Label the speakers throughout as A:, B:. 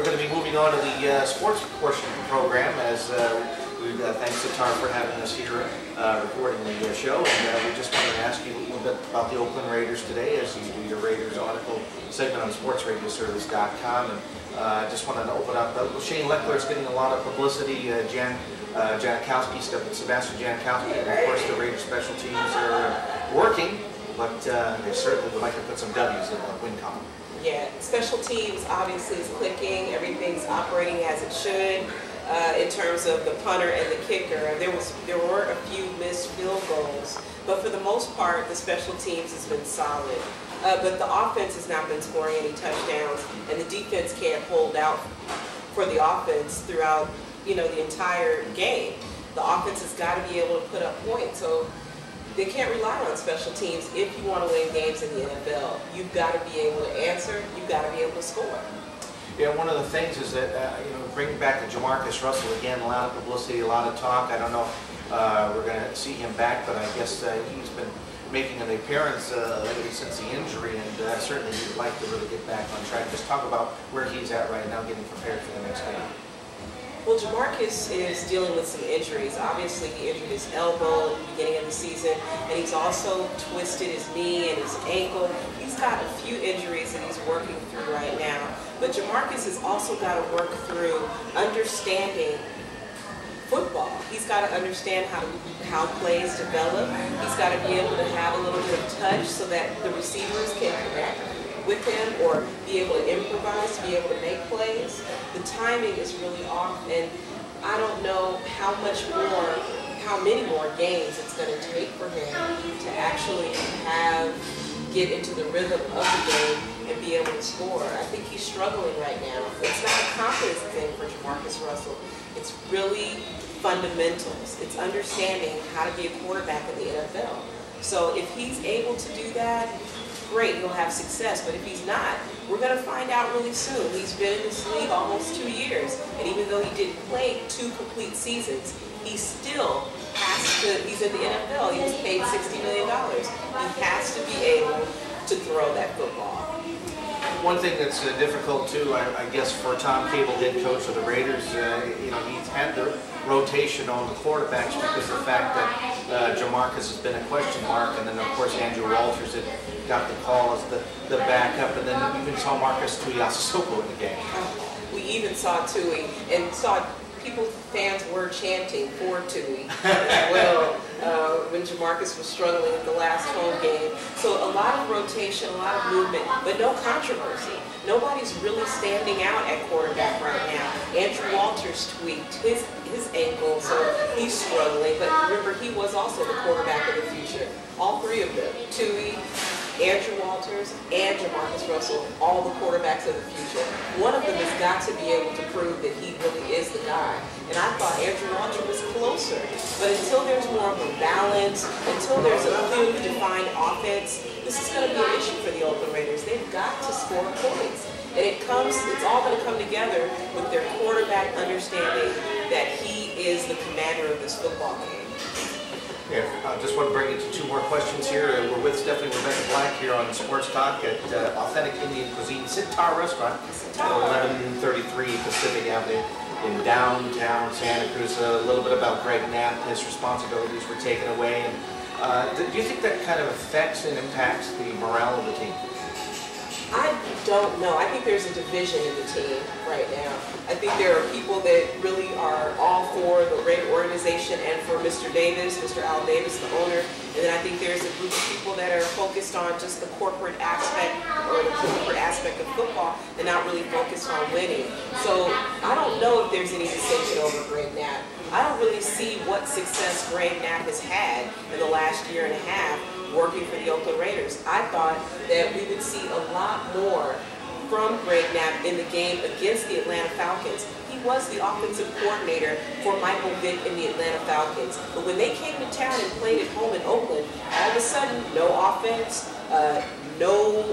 A: going to be moving on to the sports portion of the program as we thank Sitar for having us here recording the show. And we just wanted to ask you a little bit about the Oakland Raiders today as you do your Raiders article segment on sportsradioservice.com. And just wanted to open up. Shane Leckler is getting a lot of publicity. Janikowski, Sebastian Janikowski, and of course the Raiders special teams are working, but they certainly would like to put some W's in the win column.
B: Yeah, special teams obviously is clicking. Everything's operating as it should in terms of the punter and the kicker. There were a few missed field goals, but for the most part, the special teams has been solid. But the offense has not been scoring any touchdowns, and the defense can't hold out for the offense throughout, the entire game. The offense has got to be able to put up points, so they can't rely on special teams if you want to win games in the NFL. You've got to be able to answer. You've got to be able to score.
A: Yeah, one of the things is that, bringing back to Jamarcus Russell again, a lot of publicity, a lot of talk. I don't know if we're going to see him back, but I guess he's been making an appearance lately since the injury, and certainly he'd like to really get back on track. Just talk about where he's at right now, getting prepared for the next game.
B: Well, Jamarcus is dealing with some injuries. Obviously, he injured his elbow at the beginning of the season, and he's also twisted his knee and his ankle. He's got a few injuries that he's working through right now. But Jamarcus has also got to work through understanding football. He's got to understand how plays develop. He's got to be able to have a little bit of touch so that the receivers can connect with him or be able to improvise, to be able to make plays. The timing is really off, and I don't know how many more games it's going to take for him to actually get into the rhythm of the game and be able to score. I think he's struggling right now. It's not a confidence thing for Jamarcus Russell. It's really fundamentals. It's understanding how to be a quarterback in the NFL. So if he's able to do that, great, he'll have success. But if he's not, we're going to find out really soon. He's been in this league almost 2 years, and even though he didn't play 2 complete seasons, he still has to, he's in the NFL, he was paid $60 million. He has to be able to throw that football.
A: One thing that's difficult too, I guess, for Tom Cable, head coach of the Raiders, he's had the rotation on the quarterbacks because of the fact that Jamarcus has been a question mark, and then of course Andrew Walters had got the call as the backup, and then we even saw Marcus Tuiasosopo in the game.
B: We even saw Tui and saw fans were chanting for Tui as well when Jamarcus was struggling in the last home game. So a lot of rotation, a lot of movement, but no controversy. Nobody's really standing out at quarterback right now. Andrew Walters tweaked his ankle, so he's struggling. But remember, he was also the quarterback of the future. All 3 of them, Tui, Andrew Walters, and Jamarcus Russell, all the quarterbacks of the future. One of them has got to be able to prove that he really is the guy. And I thought Andrew Walters was closer. But until there's more of a balance, until there's a clearly defined offense, this is going to be an issue for the Oakland Raiders. They've got to score points. And it's all going to come together with their quarterback understanding that he is the commander of this football game.
A: Yeah, I just want to bring you to 2 more questions here. We're with Steffani Rebecca Black here on Sports Talk at Authentic Indian Cuisine Sitar Restaurant at 1133 Pacific Avenue in downtown Santa Cruz. A little bit about Greg Knapp. His responsibilities were taken away. And, do you think that kind of affects and impacts the morale of the team?
B: I don't know. I think there's a division in the team right now. I think there are people that really are all for the Raider organization and for Mr. Davis, Mr. Al Davis, the owner. And then I think there's a group of people that are focused on just the corporate aspect or the corporate aspect of football and not really focused on winning. So I don't know if there's any dissension over Greg Knapp. I don't really see what success Greg Knapp has had in the last year and a half working for the Oakland Raiders. I thought that we would see a lot more from Greg Knapp in the game against the Atlanta Falcons. He was the offensive coordinator for Michael Vick in the Atlanta Falcons. But when they came to town and played at home in Oakland, all of a sudden, no offense, no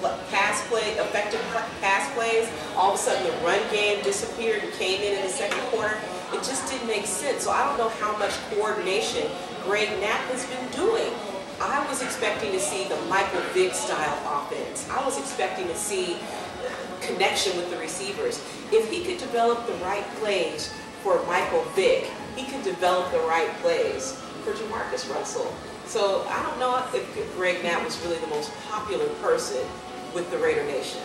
B: effective pass plays. All of a sudden, the run game disappeared and came in the second quarter. It just didn't make sense. So I don't know how much coordination Greg Knapp has been doing. I was expecting to see the Michael Vick style offense. I was expecting to see connection with the receivers. If he could develop the right plays for Michael Vick, he could develop the right plays for Jamarcus Russell. So I don't know if Greg Knapp was really the most popular person with the Raider Nation.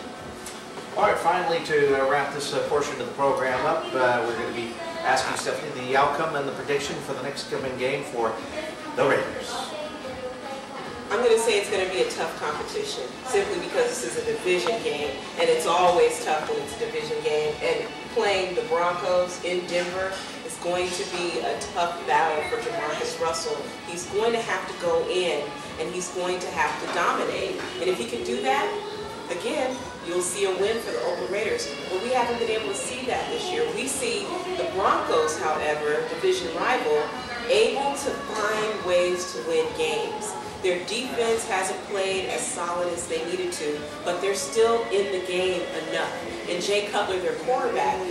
A: All right, finally, to wrap this portion of the program up, we're going to be asking Steffani the outcome and the prediction for the next coming game for the Raiders.
B: I'm going to say it's going to be a tough competition, simply because this is a division game, and it's always tough when it's a division game. And playing the Broncos in Denver is going to be a tough battle for Jamarcus Russell. He's going to have to go in, and he's going to have to dominate. And if he can do that, again, you'll see a win for the Oakland Raiders. But we haven't been able to see that this year. We see the Broncos, however, division rival, able to find ways to win games. Their defense hasn't played as solid as they needed to, but they're still in the game enough. And Jay Cutler, their quarterback,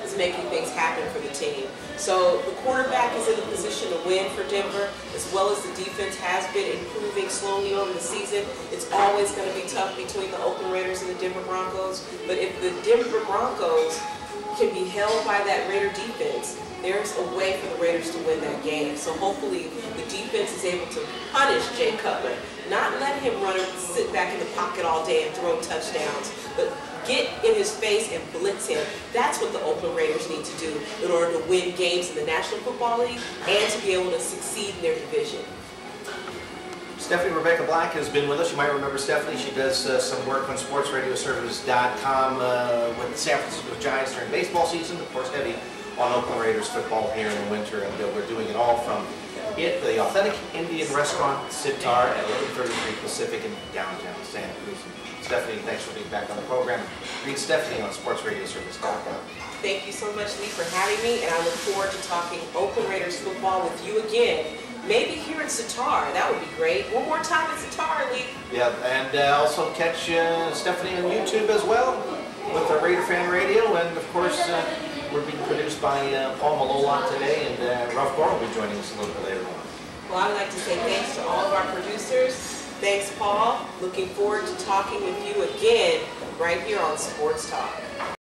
B: is making things happen for the team. So the quarterback is in a position to win for Denver, as well as the defense has been improving slowly over the season. It's always going to be tough between the Oakland Raiders and the Denver Broncos. But if the Denver Broncos can be held by that Raider defense, there's a way for the Raiders to win that game. So hopefully the defense is able to punish Jay Cutler, not let him run or sit back in the pocket all day and throw touchdowns, but get in his face and blitz him. That's what the Oakland Raiders need to do in order to win games in the National Football League and to be able to succeed in their division.
A: Steffani Rebecca Black has been with us. You might remember Steffani. She does some work on sportsradioservice.com with the San Francisco Giants during baseball season. Of course, heavy on Oakland Raiders football here in the winter, and we're doing it all from the authentic Indian restaurant Sitar at 1133 Pacific in downtown Santa Cruz. Steffani, thanks for being back on the program. Read Steffani on sportsradioservice.com.
B: Thank you so much, Lee, for having me, and I look forward to talking Oakland Raiders football with you again. Maybe here in Sitar. That would be great. One more time in Sitar, Lee.
A: Yeah, and also catch Steffani on YouTube as well with the Raider Fan Radio, and of course, we're being produced by Paul Malolak today, and Ruff Gore will be joining us a little bit later on.
B: Well, I'd like to say thanks to all of our producers. Thanks, Paul. Looking forward to talking with you again right here on Sports Talk.